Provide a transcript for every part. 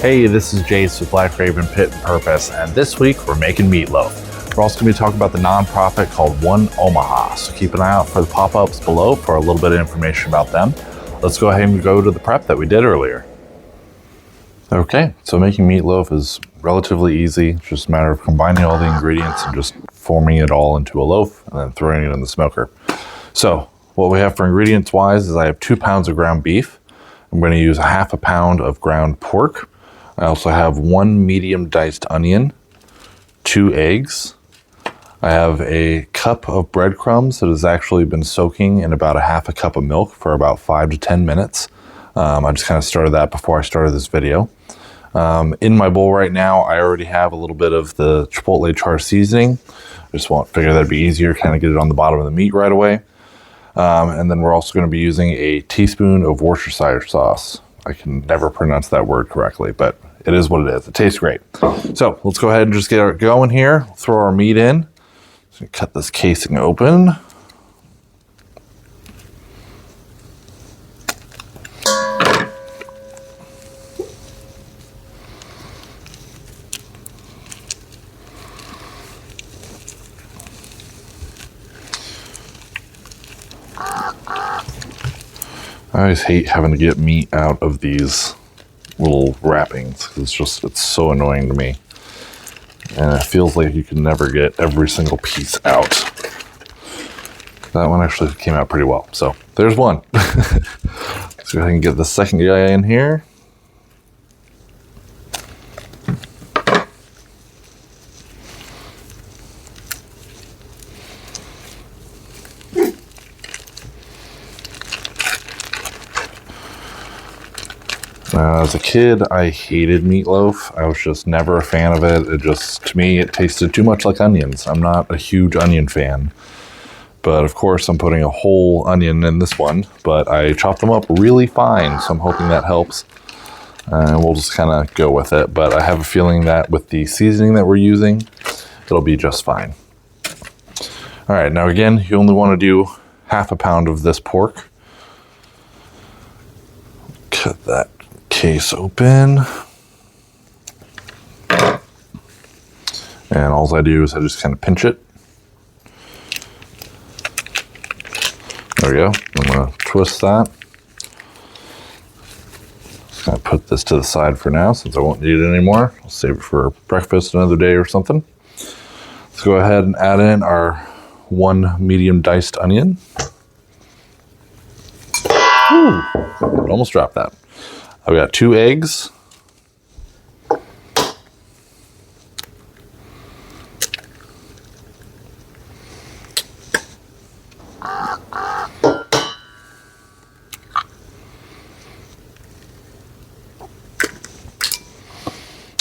Hey, this is Jace with Black Raven Pit and Purpose, and this week we're making meatloaf. We're also going to be talking about the nonprofit called One Omaha, so keep an eye out for the pop-ups below for a little bit of information about them. Let's go ahead and go to the prep that we did earlier. Okay, so making meatloaf is relatively easy. It's just a matter of combining all the ingredients and just forming it all into a loaf and then throwing it in the smoker. So what we have for ingredients wise is I have 2 pounds of ground beef. I'm going to use a half a pound of ground pork. I also have 1 medium diced onion, 2 eggs. I have a cup of breadcrumbs that has actually been soaking in about a half a cup of milk for about 5 to 10 minutes. I just kind of started that before I started this video. In my bowl right now, I already have a little bit of the chipotle char seasoning. I just figure that'd be easier, kind of get it on the bottom of the meat right away. And then we're also going to be using a teaspoon of Worcestershire sauce. I can never pronounce that word correctly, but it is what it is. It tastes great. So let's go ahead and just get it going here. Throw our meat in. So cut this casing open. I always hate having to get meat out of these little wrappings. It's so annoying to me. And it feels like you can never get every single piece out. That one actually came out pretty well. So there's one. So I can get the second guy in here. As a kid, I hated meatloaf. I was just never a fan of it. To me, it tasted too much like onions. I'm not a huge onion fan. But of course, I'm putting a whole onion in this one, but I chopped them up really fine, so I'm hoping that helps. And we'll just kind of go with it. But I have a feeling that with the seasoning that we're using, it'll be just fine. All right, now again, you only want to do half a pound of this pork. Cut that case open, and all I do is I just kind of pinch it. There we go. I'm going to twist that. Just going to put this to the side for now since I won't need it anymore. I'll save it for breakfast another day or something. Let's go ahead and add in our 1 medium diced onion. Ooh, almost dropped that. I've got 2 eggs. I'm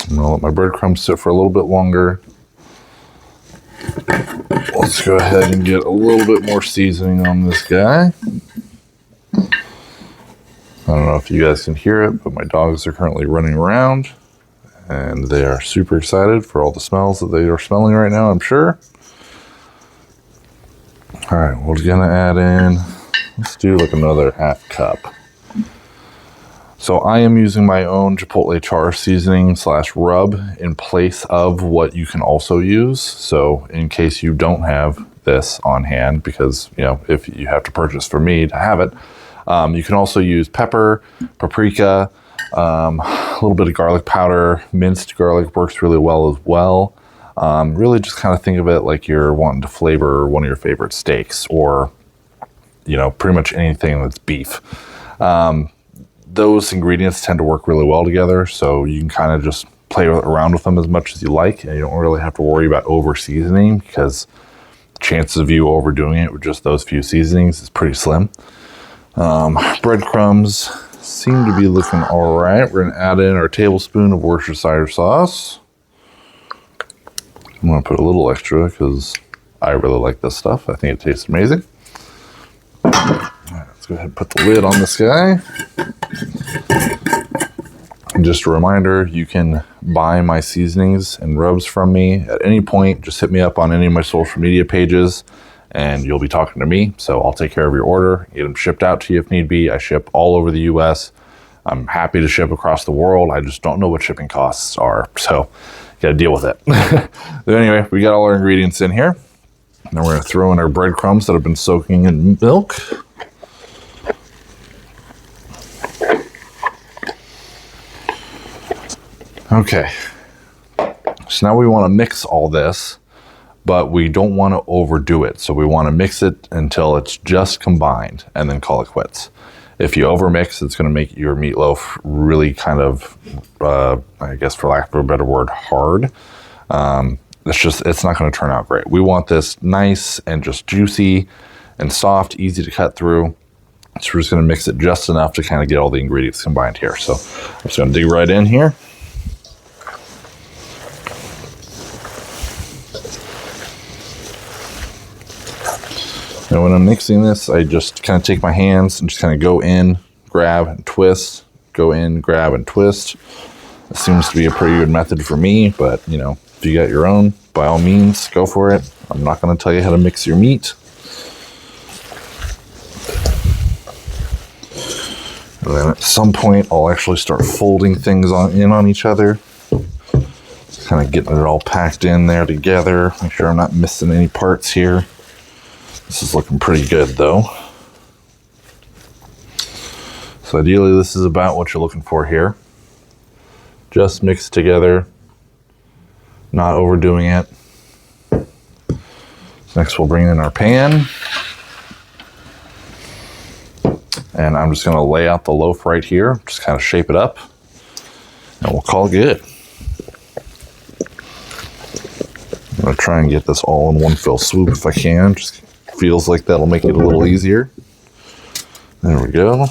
gonna let my breadcrumbs sit for a little bit longer. Let's go ahead and get a little bit more seasoning on this guy. I don't know if you guys can hear it, but my dogs are currently running around and they are super excited for all the smells that they are smelling right now, I'm sure. All right, we're gonna add in, let's do like another half cup. So I am using my own chipotle char seasoning / rub in place of what you can also use. So in case you don't have this on hand, because if you have to purchase for me to have it, you can also use pepper, paprika, a little bit of garlic powder. Minced garlic works really well as well. Really just kind of think of it like you're wanting to flavor one of your favorite steaks or, pretty much anything that's beef. Those ingredients tend to work really well together, so you can kind of just play around with them as much as you like, and you don't really have to worry about over seasoning because the chances of you overdoing it with just those few seasonings is pretty slim. Breadcrumbs seem to be looking all right. We're going to add in our tablespoon of Worcestershire sauce. I'm going to put a little extra because I really like this stuff. I think it tastes amazing. All right, let's go ahead and put the lid on this guy. And just a reminder, you can buy my seasonings and rubs from me at any point. Just hit me up on any of my social media pages and you'll be talking to me. So I'll take care of your order, get them shipped out to you if need be. I ship all over the US. I'm happy to ship across the world. I just don't know what shipping costs are, so got to deal with it. But anyway, we got all our ingredients in here. Now we're going to throw in our breadcrumbs that have been soaking in milk. Okay, so now we want to mix all this, but we don't want to overdo it. So we want to mix it until it's just combined and then call it quits. If you overmix, it's going to make your meatloaf really kind of, I guess for lack of a better word, hard. It's not going to turn out great. We want this nice and just juicy and soft, easy to cut through. So we're just going to mix it just enough to kind of get all the ingredients combined here. So I'm just going to dig right in here. And when I'm mixing this, I just kind of take my hands and just kind of go in, grab and twist, go in, grab and twist. It seems to be a pretty good method for me, but you know, if you got your own, by all means, go for it. I'm not going to tell you how to mix your meat. And then at some point, I'll actually start folding things in on each other. Just kind of getting it all packed in there together. Make sure I'm not missing any parts here. This is looking pretty good though. So ideally this is about what you're looking for here. Just mixed together, not overdoing it. Next we'll bring in our pan. And I'm just gonna lay out the loaf right here, just kind of shape it up, and we'll call it good. I'm gonna try and get this all in one fell swoop if I can. Just feels like that'll make it a little easier. There we go.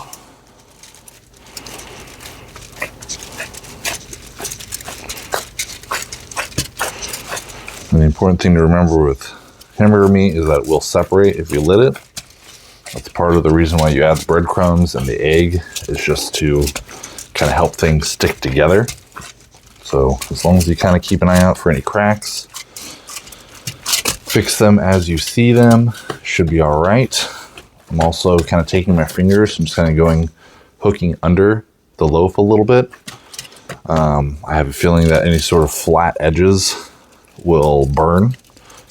And the important thing to remember with hamburger meat is that it will separate if you lit it. That's part of the reason why you add the breadcrumbs and the egg, is just to kind of help things stick together. So as long as you kind of keep an eye out for any cracks, fix them as you see them, should be all right. I'm also kind of taking my fingers and just kind of hooking under the loaf a little bit. I have a feeling that any sort of flat edges will burn.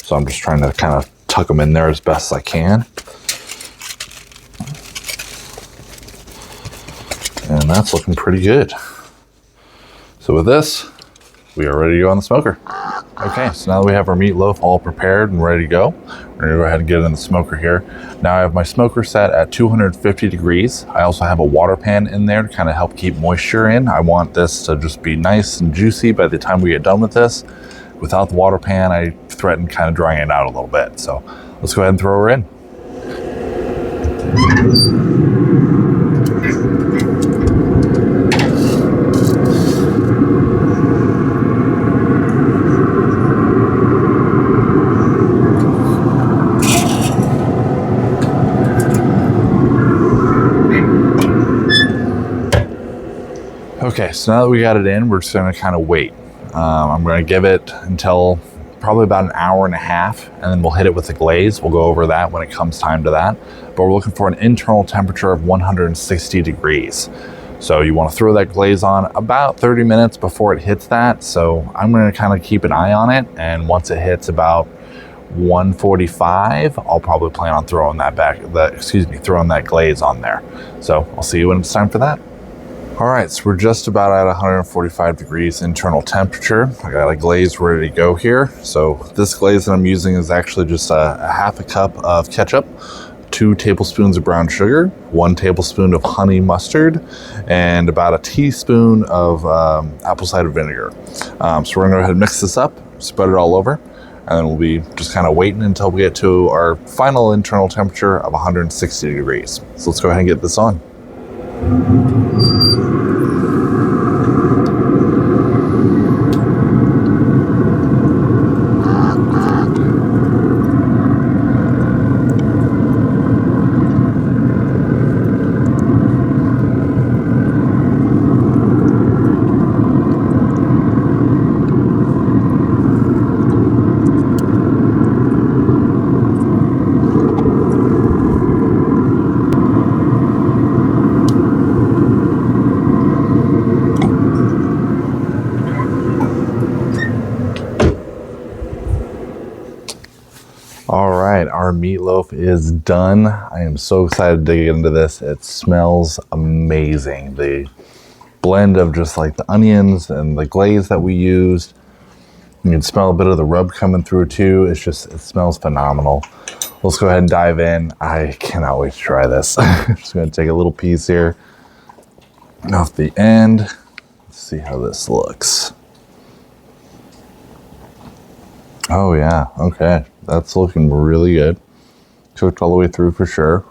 So I'm just trying to kind of tuck them in there as best I can. And that's looking pretty good. So with this, we are ready to go on the smoker. Okay, so now that we have our meatloaf all prepared and ready to go, we're gonna go ahead and get it in the smoker here. Now I have my smoker set at 250 degrees. I also have a water pan in there to kind of help keep moisture in. I want this to just be nice and juicy by the time we get done with this. Without the water pan, I threaten kind of drying it out a little bit. So let's go ahead and throw her in. Okay, so now that we got it in, we're just gonna kind of wait. I'm gonna give it until probably about an hour and a half, and then we'll hit it with the glaze. We'll go over that when it comes time to that. But we're looking for an internal temperature of 160 degrees. So you wanna throw that glaze on about 30 minutes before it hits that. So I'm gonna kind of keep an eye on it, and once it hits about 145, I'll probably plan on throwing throwing that glaze on there. So I'll see you when it's time for that. All right, so we're just about at 145 degrees internal temperature. I got a glaze ready to go here. So this glaze that I'm using is actually just a half a cup of ketchup, 2 tablespoons of brown sugar, 1 tablespoon of honey mustard, and about a teaspoon of apple cider vinegar. So we're gonna go ahead and mix this up, spread it all over, and then we'll be just kind of waiting until we get to our final internal temperature of 160 degrees. So let's go ahead and get this on. our meatloaf is done. I am so excited to get into this. It smells amazing. The blend of just like the onions and the glaze that we used. You can smell a bit of the rub coming through too. It smells phenomenal. Let's go ahead and dive in. I cannot wait to try this. I'm just gonna take a little piece here off the end. Let's see how this looks. Oh yeah, okay. That's looking really good. Cooked all the way through for sure.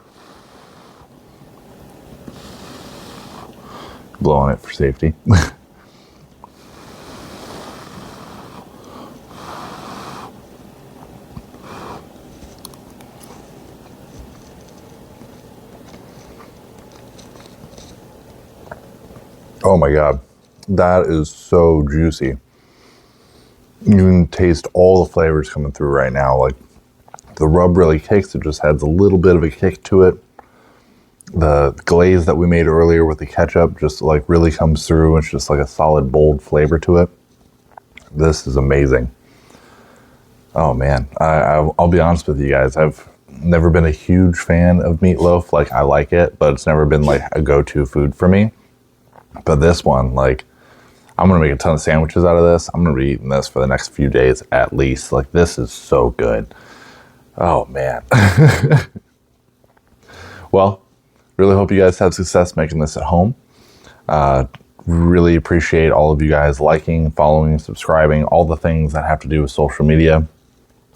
Blow on it for safety. Oh my God, that is so juicy. You can taste all the flavors coming through right now. Like the rub really kicks, it just adds a little bit of a kick to it. The glaze that we made earlier with the ketchup just like really comes through. It's just like a solid, bold flavor to it. This is amazing. Oh man, I'll be honest with you guys. I've never been a huge fan of meatloaf. Like I like it, but it's never been like a go-to food for me. But this one, like, I'm gonna make a ton of sandwiches out of this. I'm gonna be eating this for the next few days at least. Like, this is so good. Oh man. Well, really hope you guys have success making this at home. Really appreciate all of you guys liking, following, subscribing, all the things that have to do with social media.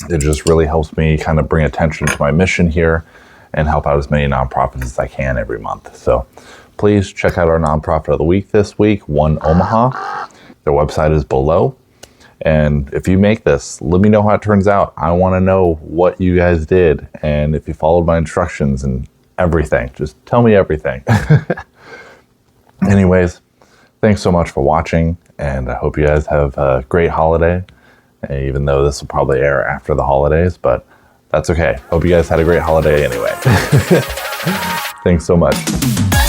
It just really helps me kind of bring attention to my mission here and help out as many nonprofits as I can every month. So please check out our nonprofit of the week this week, One Omaha. Their website is below. And if you make this, let me know how it turns out. I want to know what you guys did and if you followed my instructions and everything. Just tell me everything. Anyways, thanks so much for watching, and I hope you guys have a great holiday, even though this will probably air after the holidays, but that's okay. Hope you guys had a great holiday anyway. Thanks so much.